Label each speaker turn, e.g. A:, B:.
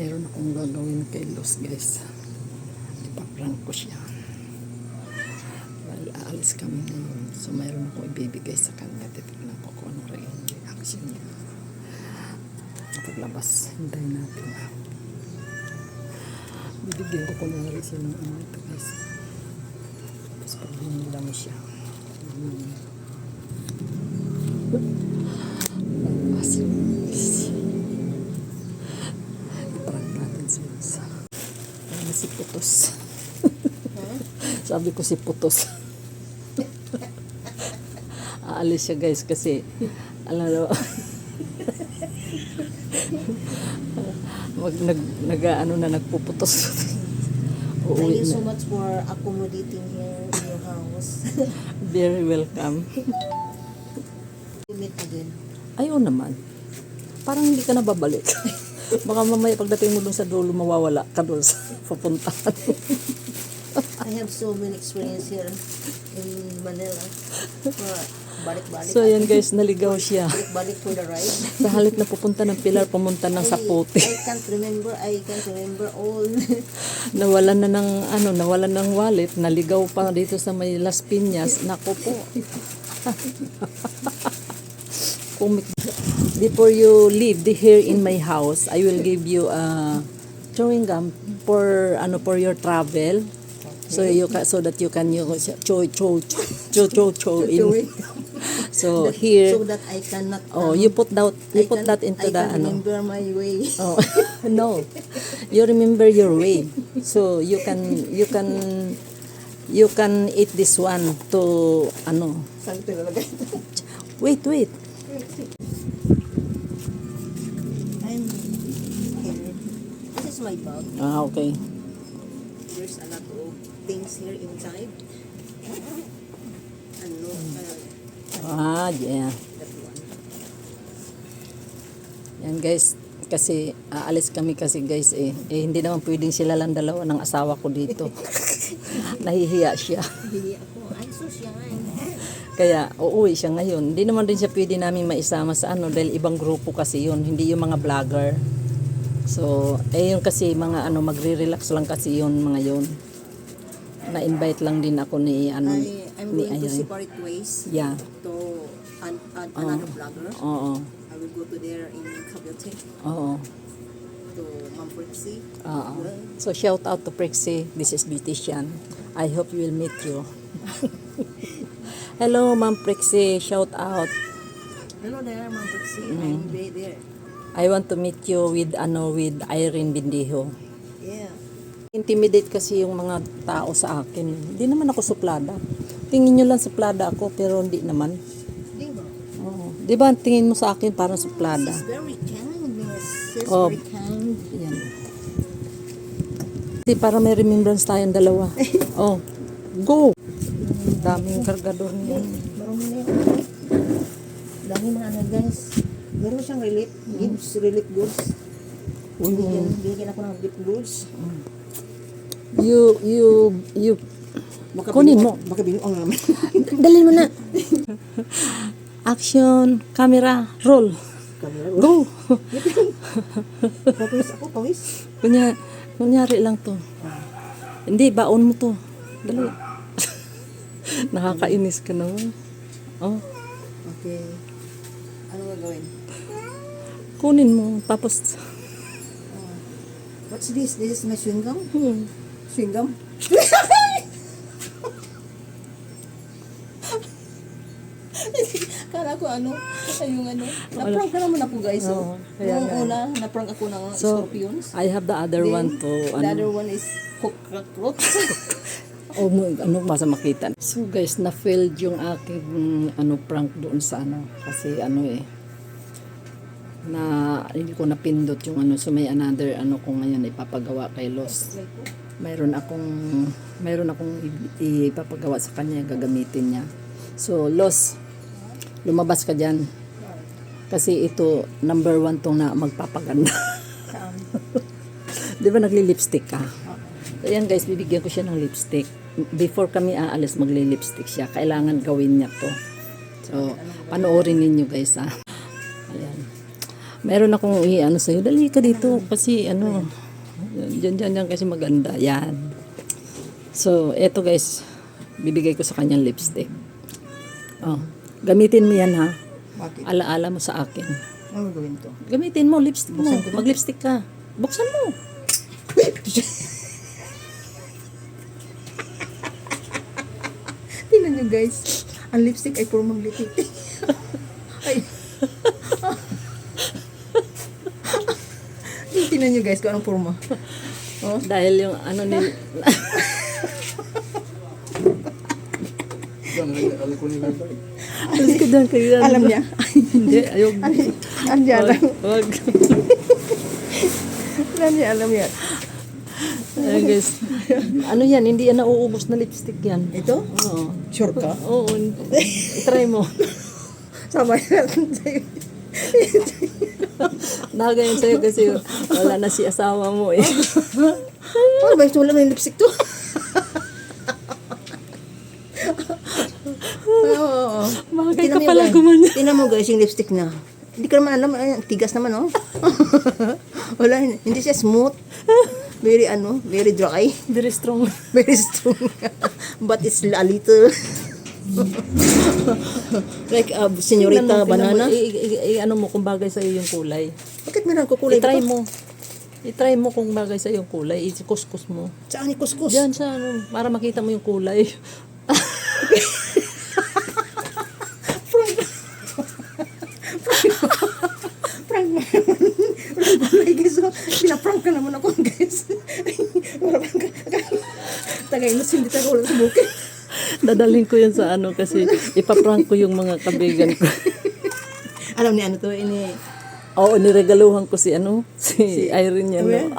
A: mayroon akong gagawin kay Los, guys. Ipaprank ko siya. Dahil aalis kami ngayon. So mayroon akong ibibigay sa kanya. Titignan ko kung anong reaction niya. Paglabas, hintayin natin. Bibigyan ko kunwari siya ng ano ito, guys. Tapos pag hinila mo siya. Iprank natin siya. Ano si Putos? Sabi ko si Putos. Aalis siya, guys, kasi alam mo nagpuputos.
B: Thank you so much for accommodating here in your house.
A: Very welcome.
B: You meet again.
A: Ayaw naman. Parang hindi ka na babalik. Baka mamaya pagdating mo dun sa dulo, mawawala ka dun sa pupuntahan.
B: I have so many experience here in Manila. Balik-balik.
A: So yan, guys, naligaw siya.
B: Balik for the ride.
A: Sa halip na pupunta ng Pilar, pumunta ng Sapote.
B: I can't remember all.
A: Nawalan ng wallet, naligaw pa dito sa may Las Piñas. Nako po. Before you leave here in my house, I will give you a chewing gum for your travel. So that you can chow in. So here.
B: So that I cannot.
A: You put that into the
B: I can remember my way.
A: Oh no, you remember your way. So you can eat this one to
B: Saan ito nalagay?
A: Wait.
B: I'm here. This is my bag.
A: Okay.
B: There's a lot of things here inside.
A: Yeah.
B: That one.
A: Yan, guys, kasi aalis kami kasi, guys, hindi naman pwedeng sila lang dalawa ng asawa ko dito. Nahihiya siya.
B: Hindi ako. Ay, sus yan.
A: Kaya uuwi siya ngayon. Hindi naman din siya pwede namin maisama sa dahil ibang grupo kasi yun, hindi yung mga vlogger. So, yun kasi mga magre-relax lang kasi yun mga yun. Na-invite lang din ako ni
B: I'm
A: ni
B: going to
A: Ayan.
B: separate ways.
A: Yeah.
B: To add another vlogger.
A: Oo.
B: I will go to there in Cavite.
A: Oo.
B: To Ma'am Prixie.
A: Oo. So, shout out to Prixie. This is Beautician. I hope you will meet you. Hello, Ma'am Prixie. Shout out.
B: Hello there, Ma'am Prixie. I'm way there.
A: I want to meet you with Irene Bindijo.
B: Yeah.
A: Intimidate kasi yung mga tao sa akin. Hindi naman ako suplada. Tingin nyo lang suplada ako, pero hindi naman.
B: Di ba?
A: Oo. Di ba tingin mo sa akin parang suplada?
B: She's very kind, miss. She's
A: Oh.
B: very kind.
A: Yan. Kasi para may remembrance tayong dalawa. Oh, go! Daming kargador niya.
B: Marami na yun. Dami mga guys. Meron siyang gives relief goods. Bigyan ako ng gift goods.
A: You kunin mo.
B: Baka binuang namin.
A: Dalhin mo na. Action, camera, roll. Go!
B: Pawis.
A: Kunyari lang to. Hindi, baon mo to. Dali. Nakakainis ka naman. Oh,
B: Okay. Ano gagawin?
A: kunin mo. Tapos,
B: What's this? This is my chewing gum? Chewing gum? Kala ko na-prank ka naman ako guys.
A: Oo, kaya
B: Noong
A: nga.
B: una, na-prank ako ng
A: so,
B: scorpions.
A: I have the other
B: Then,
A: one to,
B: The other one is cockroach.
A: basta makita. So guys, na-failed yung aking prank doon sa kasi na hindi ko napindot yung so may another ko ngayon ipapagawa kay Los. Mayroon akong ipapagawa sa kanya, gagamitin niya. So Los, lumabas ka diyan. Kasi ito number 1 tong na magpapaganda. Di ba nagli-lipstick ka? So yan guys, bibigyan ko siya ng lipstick. Before kami aalis, magli-lipstick siya. Kailangan gawin niya to. So, panoorin ninyo guys ha. Ayan. Meron akong i-ano sa'yo. Dali ka dito kasi ano, dyan kasi maganda. Yan. So, eto guys, bibigay ko sa kanyang lipstick. Oh, gamitin mo yan ha.
B: Bakit?
A: Alaala mo sa akin.
B: Ano gawin to?
A: Gamitin mo, lipstick mo.
B: Buksan ko ba?
A: Mag-lipstick ka. Buksan mo.
B: Tingnan nyo guys, ang lipstick ay puro maglipiti. Ay. Tingnan nyo guys kung anong forma. Oh.
A: Dahil yung ano ni... Alis ka dyan kayo.
B: Alam niya.
A: Hindi, ayog.
B: Andiyan lang.
A: Wag.
B: Alam niya.
A: Ayan guys. Ano yan? Hindi yan nauubos na lipstick yan.
B: Ito?
A: Oo.
B: Sure ka?
A: Oo. Try mo.
B: Sabay natin sa'yo.
A: Nagayon sa'yo kasi wala na si asawa mo eh.
B: Ano ba? Wala na yung lipstick to? Oo.
A: Bagay ka pala gumanyan.
B: Tingnan mo guys yung lipstick na. Hindi ka naman alam, ay, tigas naman oh. Wala, hindi siya smooth. Very very dry.
A: Very strong.
B: Very strong. But it's a little. Like senyorita banana.
A: Ano mo kung bagay sa'yo yung kulay.
B: Bakit meron ko kulay
A: I-try
B: dito?
A: mo. I-try mo kung bagay sa'yo yung kulay. I-kuskus mo.
B: Saan ni kuskus?
A: Diyan sa ano, para makita mo yung kulay.
B: Prank mo naman. Prank guys. Pinaprank ka naman ako guys. Prank ka. Tagay mo hindi tayo ulit sa bukid.
A: Dadalhin ko yan sa ano kasi ipaprank ko yung mga kabigan ko.
B: Alam ni ano to, ini.
A: Oo, niregaluhan ko si ano, si Irene yan. No?